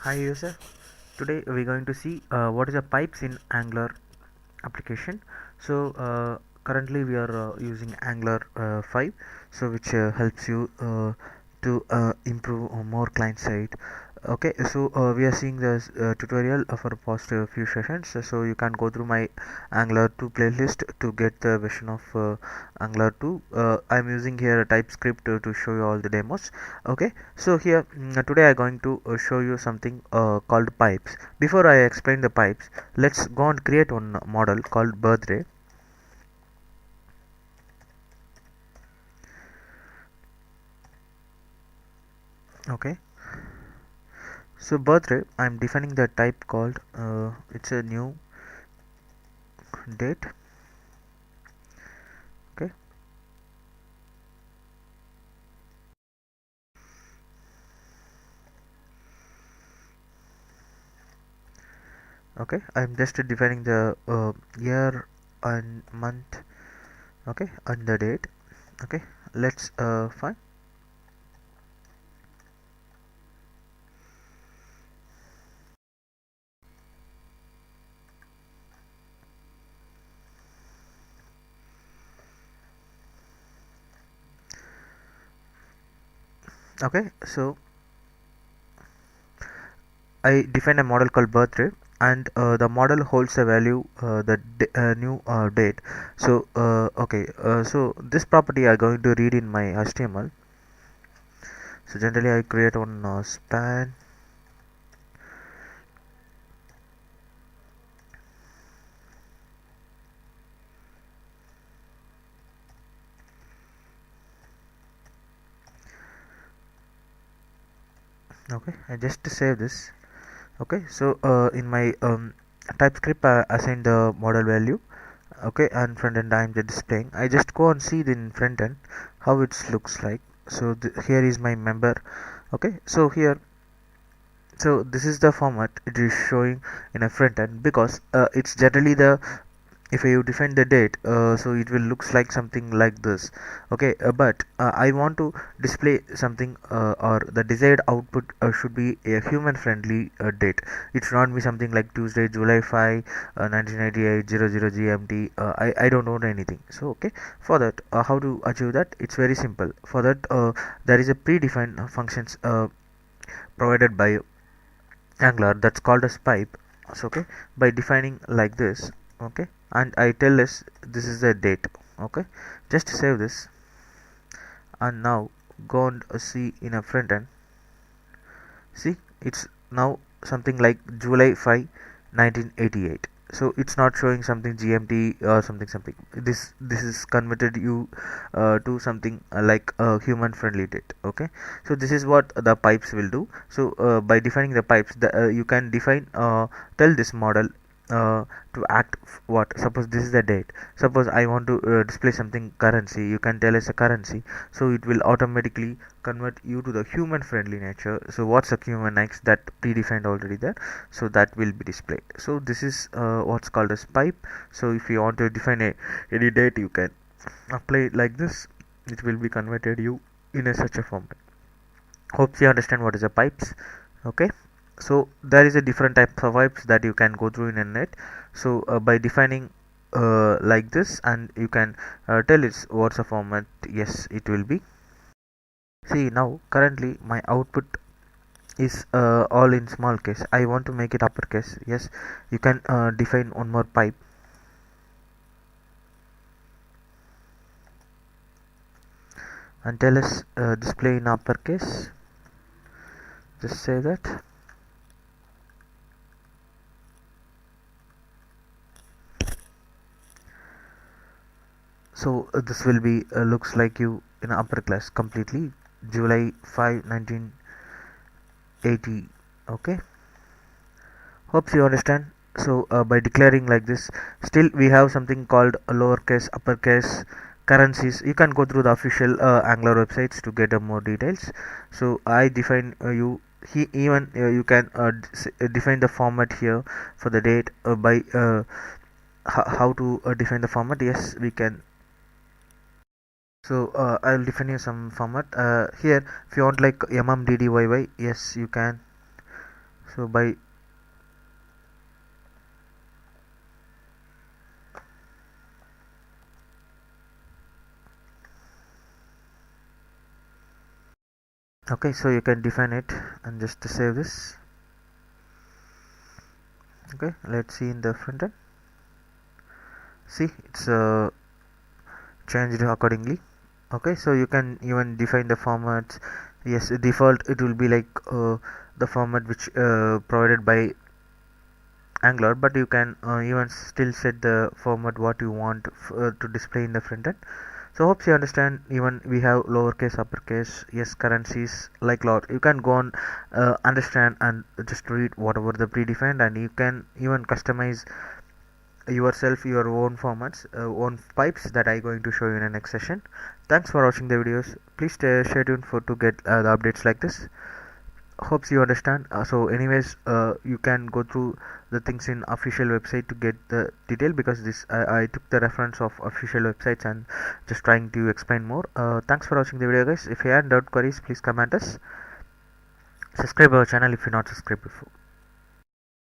Hi user, today we're going to see what is the pipes in Angular application. Currently we are using Angular 5, so which helps you to improve more client side. Okay, we are seeing this tutorial for past few sessions, so you can go through my Angular 2 playlist to get the version of Angular 2. I'm using here a TypeScript to show you all the demos. Okay, so here today I'm going to show you something called pipes. Before I explain the pipes, let's go and create one model called birthday. Okay, so birthday, I'm defining the type called it's a new date. Okay, okay, I'm just defining the year and month. Okay, and the date. Okay, let's find. Okay, so I define a model called birthday, and the model holds a value new date. So this property I'm going to read in my HTML. So generally I create one span. Okay, I just save this. Okay, so in my TypeScript I assign the model value. Okay, and front end I'm just displaying. I just go and see the in front end how it looks like. So here is my member. Okay, so here, so this is the format it is showing in a front end, because it's generally the, if you define the date, so it will looks like something like this. Okay, but I want to display something, or the desired output should be a human friendly date. It should not be something like Tuesday July 5 1998 00 GMT. I don't know anything. So okay, for that, how to achieve that? It's very simple. For that, there is a predefined functions provided by Angular, that's called as pipe. So okay, by defining like this. Okay, and I tell this is the date. Okay, just save this, and now go and see in a front end. See, it's now something like July 5 1988. So it's not showing something GMT or something. This is converted you to something like a human friendly date. Okay, so this is what the pipes will do. So by defining the pipes, you can define, tell this model to act what, suppose this is the date. Suppose I want to display something currency, you can tell as a currency, so it will automatically convert you to the human friendly nature. So what's a human next, that predefined already there, so that will be displayed. So this is what's called as pipe. So if you want to define any date, you can apply it like this. It will be converted you in a such a format. Hope you understand what is a pipes. Okay, so there is a different type of pipes that you can go through in a net. So by defining like this, and you can tell it's what's a format. Yes, it will be. See, now currently my output is all in small case. I want to make it uppercase. Yes, you can define one more pipe and tell us display in uppercase. Just say that. So this will be looks like you in upper class completely. July 5 1980. Okay, hope you understand. So by declaring like this, still we have something called a lowercase, uppercase, currencies. You can go through the official Angular websites to get more details. So I define you he even you can define the format here for the date by how to define the format. Yes, we can. So I'll define you some format here. If you want like mmddyy, yes, you can. So by okay, so you can define it and just save this. Okay, let's see in the front end. See, it's changed accordingly. Okay, so you can even define the formats. Yes, default it will be like the format which provided by Angular, but you can even still set the format what you want to display in the front end. So hope you understand. Even we have lowercase, uppercase, yes, currencies like lot. You can go on, understand and just read whatever the predefined, and you can even customize yourself your own formats, own pipes that I going to show you in the next session. Thanks for watching the videos. Please stay tuned for to get the updates like this. Hopes you understand. So anyways, you can go through the things in official website to get the detail, because this I took the reference of official websites and just trying to explain more. Thanks for watching the video, guys. If you have doubt queries, please comment us. Subscribe our channel if you're not subscribed before.